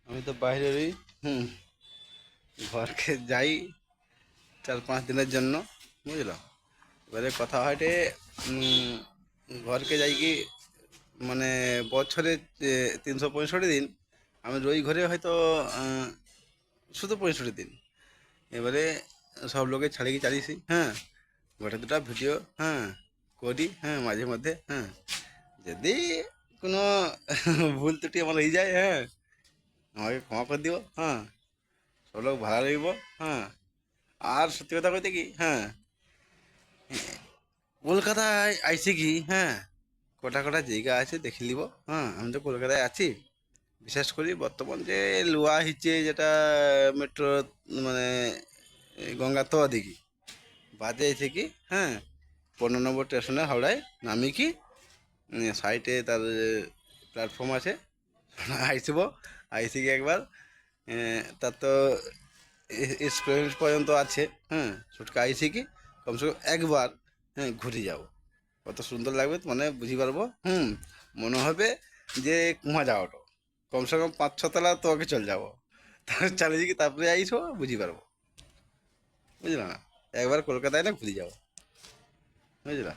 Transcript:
আমি তো বাইরেরই। হুম। ঘরকে যাই 4-5 দিনের জন্য, বুঝলো। এবারে কথা হয়টে, উম, ঘরকে যাই কি, মানে বছরে 365 দিন আমি রই ঘরে হয়তো শুধু 65 দিন। এবারে সব লোকে ছাড়ি কি চালিয়েছি, হ্যাঁ। গোটা দুটা ভিডিও, হ্যাঁ, করি, হ্যাঁ, মাঝে মধ্যে, হ্যাঁ। যদি কোনো ভুল ত্রুটি আমার হয়ে যায়, হ্যাঁ, আমাকে ক্ষমা করে দিও, হ্যাঁ। সব লোক ভালো লাগব, হ্যাঁ। আর সত্যি কথা বলতে কি, হ্যাঁ, কলকাতায় আইসি কি, হ্যাঁ, কটা কটা জায়গা আছে দেখে নিব, হ্যাঁ। আমি তো কলকাতায় আছি। বিশেষ করি বর্তমান যে লোয়া হিচ্ছে যেটা মেট্রো, মানে গঙ্গার দিকে বাজে আছে কি, হ্যাঁ, 15 নম্বর স্টেশনে হাওড়ায় নামি কি, সাইটে তার প্ল্যাটফর্ম আছে, আইসব। আইসি কি একবার, তার তো এক্সপিরিয়েন্স পর্যন্ত আছে, হ্যাঁ। ছুটকা আইসি কি কমসে কম একবার, হ্যাঁ, ঘুরে যাও। কত সুন্দর লাগবে মানে বুঝি পারবো, হুম। মনে হবে যে কুমা যাওয়াটা কমসে কম 5-6 তলা তোমাকে চল যাবো, তারপরে চালিয়ে কি তারপরে আইসো, বুঝি পারবো, বুঝলা না। একবার কলকাতায় না ঘুরে যাও, বুঝলা।